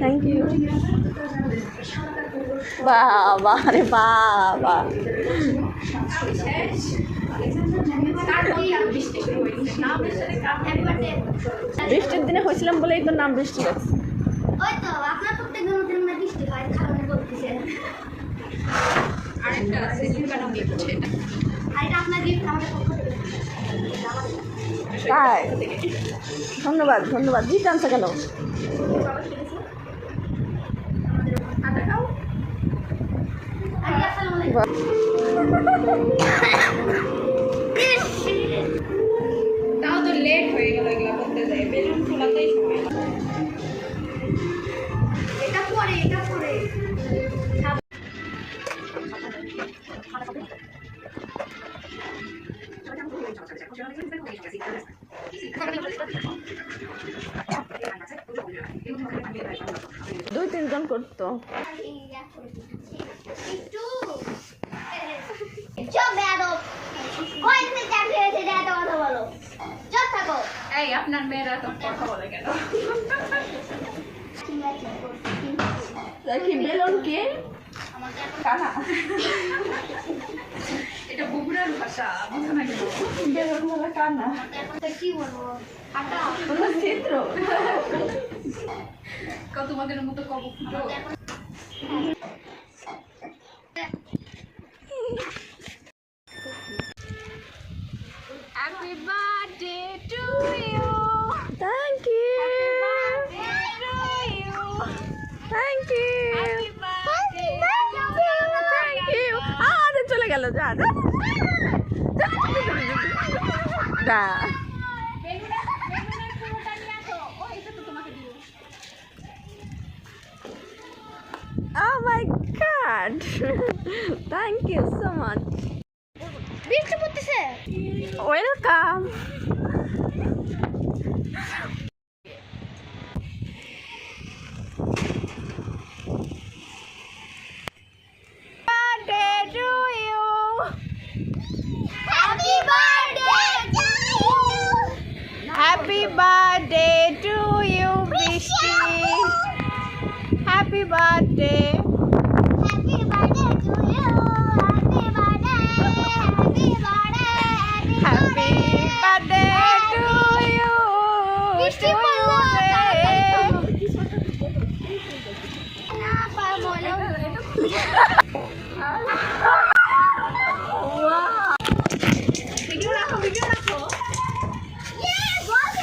Thank you. বাবা রে বাবা, বৃষ্টির দিনে হয়েছিলাম বলেই তো নাম বৃষ্টি লাগছে। তাই ধন্যবাদ ধন্যবাদ। জি টানছে কেন? তাও তো লেট হয়ে গেল এগুলো করতে যায়, বেলুন ফোলাতেই সময় লাগে। এটা পরে দুই তিনজন করতো। এই আপনার মেয়েরা তো কথা বলে কেন? দেখি বেলুন কে কানা, এটা বগুড়ার ভাষা, বুঝো না কেন? বেলুন বলে কানা, কি বলবো চিত্র তোমাদের মতো কব ফুটো। Happy birthday to you. Thank you thank you thank you. আরে চলে গেল, যা যা যা। Oh my God! Thank you so much. বৃষ্টি পড়তেছে। Welcome. Birthday to you. Happy birthday to you. Happy birthday to you, Bishti. Happy birthday. Happy birthday to you. Happy birthday. Happy birthday. Happy birthday to you. Bishti To you, bolo. babe. Na pa bolo. Video রাখো। Yeah, boss.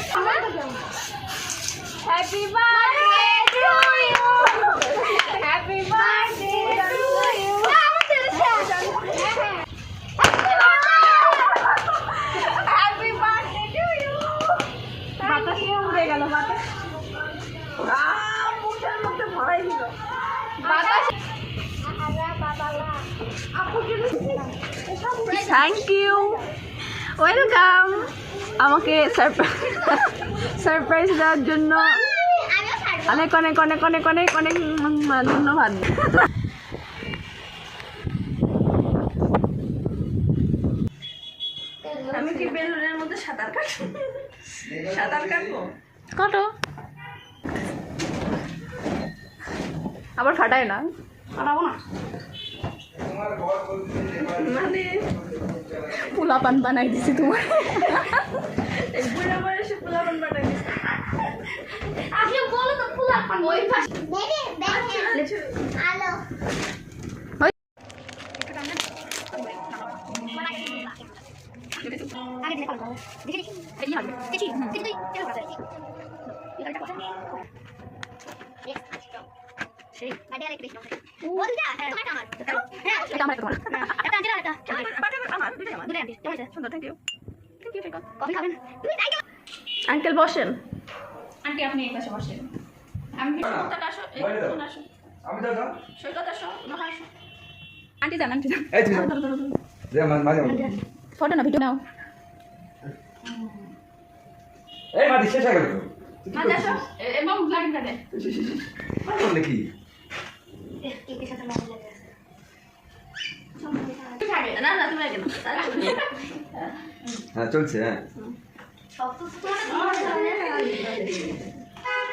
Happy birthday to you. Happy birthday to you. Happy birthday to you. বাতাসে উড়ে গেল, বাতাস মুখের মধ্যে ভরাই দিল। বাতাস। Thank you, welcome. আমাকে সারপ্রাইজ দেওয়ার জন্য অনেক অনেক অনেক অনেক অনেক অনেক ধন্যবাদ। আমি কি বেলুনের মধ্যে সাঁতার কাটবো? কাটো, আবার ফাটায় না, ফাটাবো না মানে পোলাপান বানাই দিছি তোমার। এই বুড়া বয়সে পোলাপান বানাই দিছি। আপনি বলো তো ফুল আপন ওই পাশে দেখে হ্যালো আগে দেখে দেখো দেখে দেখি হবে দেখি তুই কেন কথা দেখি এটা কথা সেই আইডিয়া রেখে দিও বলটা তোমার আমার হ্যাঁ এটা আমার তোমার এটা আন্টি এটা আমার দুটো আমার দুটো আন্টি কেমন আছে সুন্দর থ্যাংক ইউ কফি খাবেন তুমি তাই আঙ্কেল বসেন। আন্টি আপনি এই পাশে বসেন। আমি সৈকত আসো, আসো আমি দাদা সৈকত আসো, মহা আসো। আন্টি যান এই তুমি যে মাঝে ফটো না ভিডিও নাও। এই মাদি শেষ হয়ে গেল মাঝে আসো এবং লাগিন কাটে বললে কি কেকের সাথে মজা লাগে থাকে না না তুমি আগে না। হ্যাঁ চলছে হ্যাঁ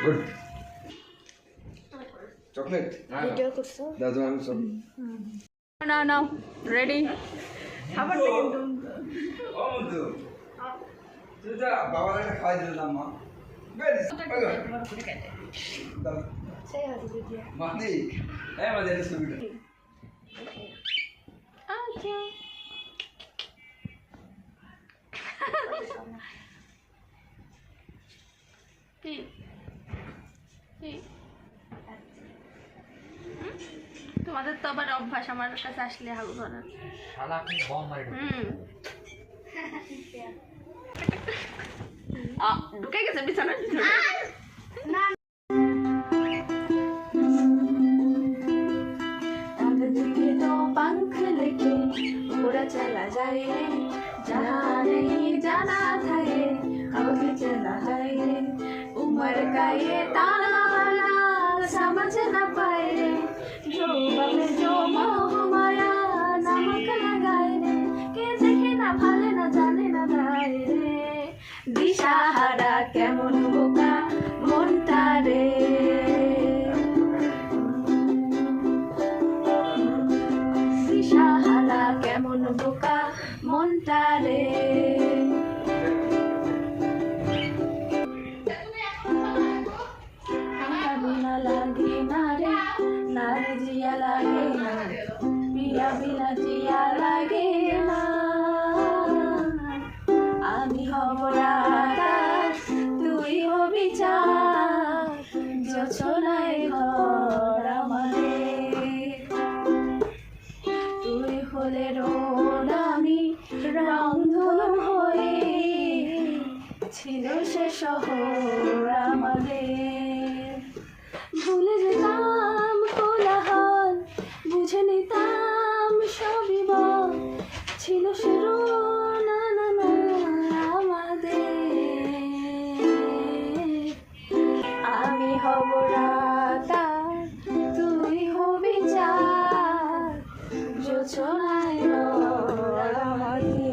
গুড চকলেট ভিডিও করছো দাও দাও আমি সব নাও নাও রেডি খাবারটা কিন্তু ও মধু তুই যা বাবার একটা খাওয়াই দিলাম মা বেশ দাও সেই হাতে ভিডিও মানি এই মাঝে এটা ছবিটা আচ্ছা কি কি তোমাদের তো আবার অভ্যাস আমার কাছে আসলে হাগু করার শালা আপনি বম মারি ঢুকে গেছে বিছানার ভিতরে पंख लेके उड़ चला जाए रे जहाँ नहीं जाना था ये अब भी चला जाए रे उम्र का ये ताना बाना समझ न पाए रे जो बने जो मोह माया नमक लगाए रे के देखे ना भाले ना जाने ना दाए रे दिशाहारा केमन बोका মনটা রে দিশাহারা কেমন বোকা মনটা রে বিনা লাগে না রে না রে জিয়া লাগে না পিয়া বিনা জিয়া লাগে না আমি হব রাধা তুই হবি চাঁদ যোছনায় ঘর আমাদের তুই হলে রোদ আমি রংধনু হয়ে ছিল সে শহর আমাদের ভুলে যেতাম কোলাহল বুঝে নিতাম সবই বল ছিল সে না না না আমাদের আমি হব রাতা তুই হবি চাঁদ যোছনায় ঘর আমাদের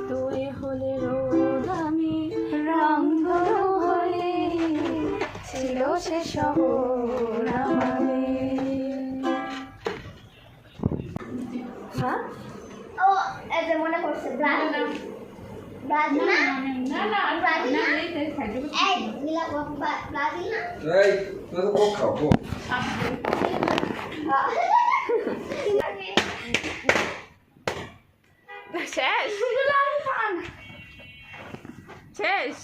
তুই হলে রোদ আমি রংধনু হয়ে ছিল সে শহর আমাদের হ্যাঁ ও এই যে মনে করছে ব্রাজিল ব্রাজিল না না না ব্রাজিল না না এই তো খাইতে এই নীলা ব্রাজিল না এই তুই তো কোক খাও কোক শেষ শেষ